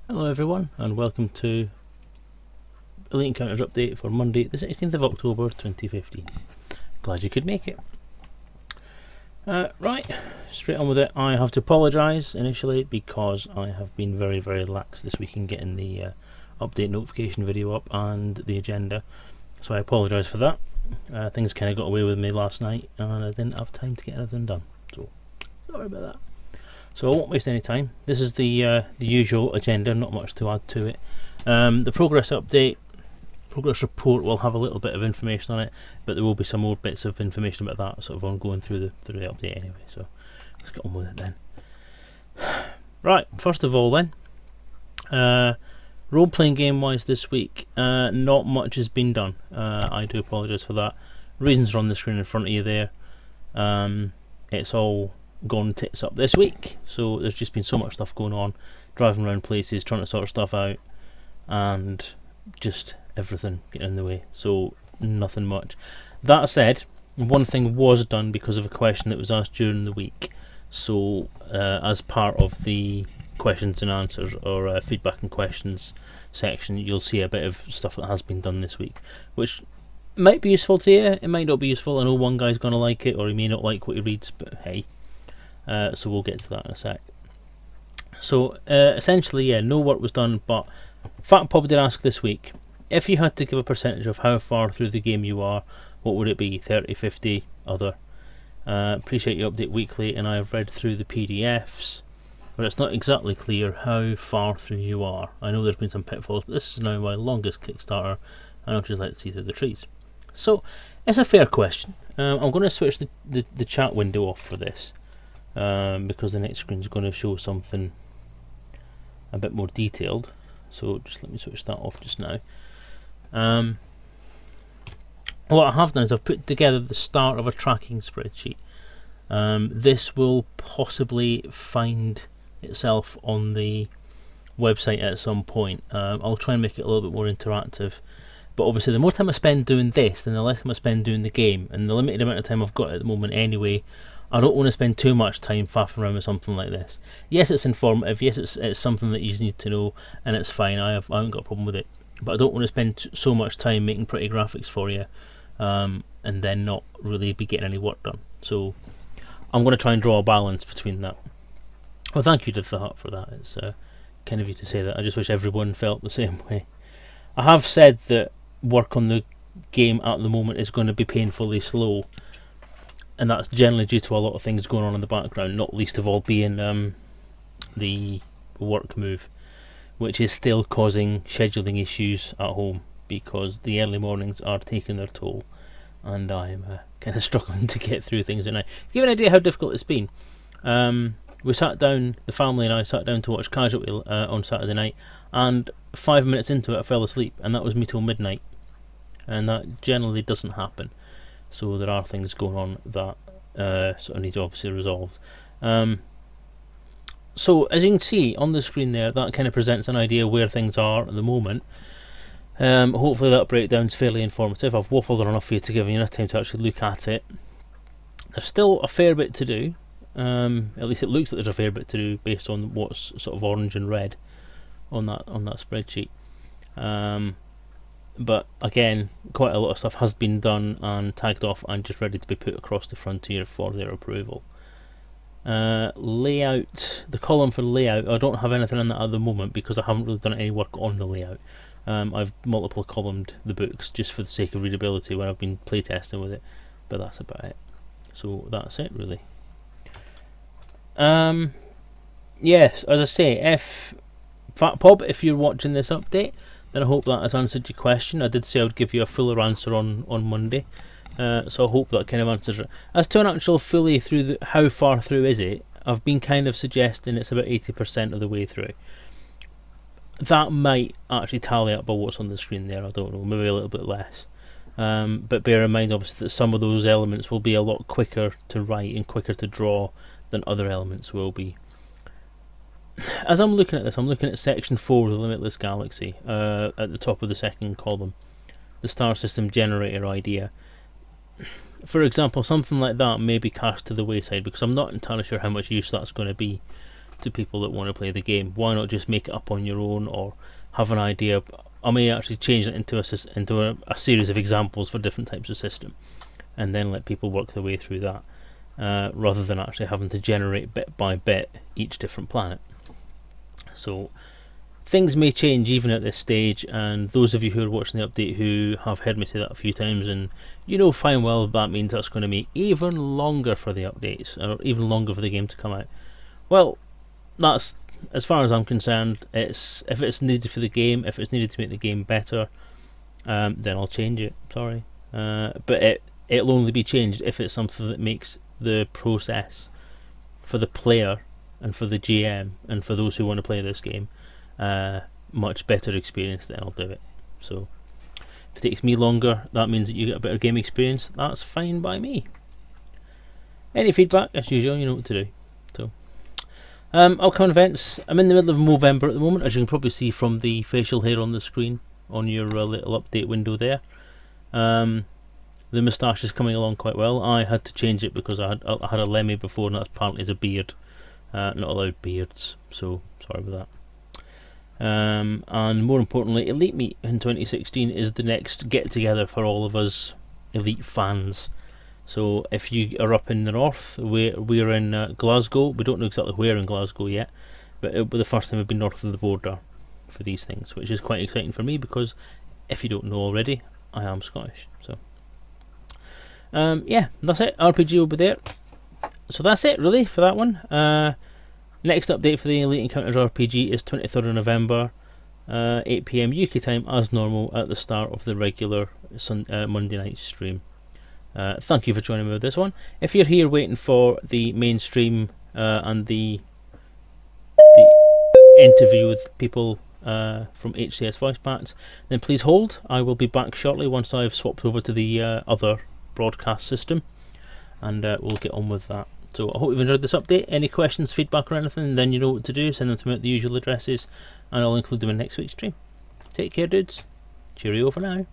Hello everyone and welcome to Elite Encounters update for Monday the 16th of October 2015. Glad you could make it. Right, straight on with it. I have to apologise initially because I have been very lax this week in getting the update notification video up and the agenda, so I apologise for that. Things kind of got away with me last night and I didn't have time to get anything done, so sorry about that. So I won't waste any time. This is the usual agenda, not much to add to it. The progress report will have a little bit of information on it, but there will be some more bits of information about that sort of ongoing through the update anyway. So let's get on with it then. Right, first of all then, role-playing game-wise this week, not much has been done. I do apologise for that. Reasons are on the screen in front of you there. It's all gone tits up this week, so there's just been so much stuff going on, driving around places, trying to sort stuff out, and just everything getting in the way, so nothing much. That said, one thing was done because of a question that was asked during the week, so as part of the questions and answers or feedback and questions section, you'll see a bit of stuff that has been done this week, which might be useful to you, it might not be useful. I know one guy's going to like it or he may not like what he reads, but hey. So we'll get to that in a sec. So essentially, yeah, no work was done, but Fat Pub did ask this week, if you had to give a percentage of how far through the game you are, what would it be? 30, 50, other? Appreciate you update weekly, and I've read through the PDFs, but it's not exactly clear how far through you are. I know there's been some pitfalls, but this is now my longest Kickstarter, and I'd just like to see through the trees. So, it's a fair question. I'm going to switch the chat window off for this. Because the next screen is going to show something a bit more detailed, so just let me switch that off just now. What I have done is I've put together the start of a tracking spreadsheet. This will possibly find itself on the website at some point. I'll try and make it a little bit more interactive, but obviously the more time I spend doing this, then the less time I spend doing the game, and the limited amount of time I've got at the moment anyway, I don't want to spend too much time faffing around with something like this. Yes, it's informative, yes, it's something that you need to know, and it's fine, I haven't got a problem with it, but I don't want to spend so much time making pretty graphics for you, and then not really be getting any work done. So I'm going to try and draw a balance between that. Well, thank you to the Hut for that. It's kind of you to say that. I just wish everyone felt the same way. I have said that work on the game at the moment is going to be painfully slow, and that's generally due to a lot of things going on in the background, not least of all being the work move, which is still causing scheduling issues at home because the early mornings are taking their toll, and I'm kind of struggling to get through things at night. To give you an idea how difficult it's been, we sat down, the family and I sat down to watch Casualty on Saturday night, and 5 minutes into it I fell asleep, and that was me till midnight, and that generally doesn't happen. So there are things going on that sort of need to obviously resolved. So as you can see on the screen there, that kind of presents an idea where things are at the moment. Hopefully that breakdown's fairly informative. I've waffled on enough for you to give you enough time to actually look at it. There's still a fair bit to do. At least it looks like there's a fair bit to do based on what's sort of orange and red on that spreadsheet. But again, quite a lot of stuff has been done and tagged off and just ready to be put across the frontier for their approval. Layout, the column for layout, I don't have anything on that at the moment because I haven't really done any work on the layout. I've multiple columned the books just for the sake of readability when I've been playtesting with it, but that's about it. So that's it really. Yes, as I say, if Fat Pub, if you're watching this update, then I hope that has answered your question. I did say I would give you a fuller answer on Monday, so I hope that kind of answers it. As to an actual fully through, how far through is it, I've been kind of suggesting it's about 80% of the way through. That might actually tally up by what's on the screen there, I don't know, maybe a little bit less. But bear in mind obviously that some of those elements will be a lot quicker to write and quicker to draw than other elements will be. As I'm looking at this, I'm looking at section 4 of the Limitless Galaxy, at the top of the second column, the star system generator idea. For example, something like that may be cast to the wayside because I'm not entirely sure how much use that's going to be. to people that want to play the game. Why not just make it up on your own, or have an idea? I may actually change it into a series of examples for different types of system, and then let people work their way through that, rather than actually having to generate bit by bit each different planet. So things may change even at this stage, and those of you who are watching the update who have heard me say that a few times, and you know fine well that means that's going to make even longer for the updates, or even longer for the game to come out. Well, that's, as far as I'm concerned, if it's needed for the game, if it's needed to make the game better, then I'll change it. Sorry, but it'll only be changed if it's something that makes the process for the player and for the GM and for those who want to play this game much better experience. Then I'll do it. So if it takes me longer, that means that you get a better game experience. That's fine by me. Any feedback, as usual, you know what to do. So upcoming events. I'm in the middle of Movember at the moment, as you can probably see from the facial hair on the screen on your little update window there. The moustache is coming along quite well. I had to change it because I had a Lemmy before, and that's apparently is a beard. Not allowed beards, so sorry about that. And more importantly, Elite Meet in 2016 is the next get together for all of us Elite fans. So if you are up in the north, we're in Glasgow. We don't know exactly where in Glasgow yet, but it'll be the first time we've been north of the border for these things, which is quite exciting for me because, if you don't know already, I am Scottish. So yeah, that's it. RPG will be there. So that's it really for that one. Next update for the Elite Encounters RPG is 23rd of November, 8 PM UK time as normal at the start of the regular Monday night stream. Thank you for joining me with this one. If you're here waiting for the main stream and the interview with people from HCS Voice Packs, then please hold. I will be back shortly once I've swapped over to the other broadcast system, and we'll get on with that. So I hope you've enjoyed this update. Any questions, feedback or anything, then you know what to do. Send them to me at the usual addresses, and I'll include them in next week's stream. Take care, dudes. Cheerio for now.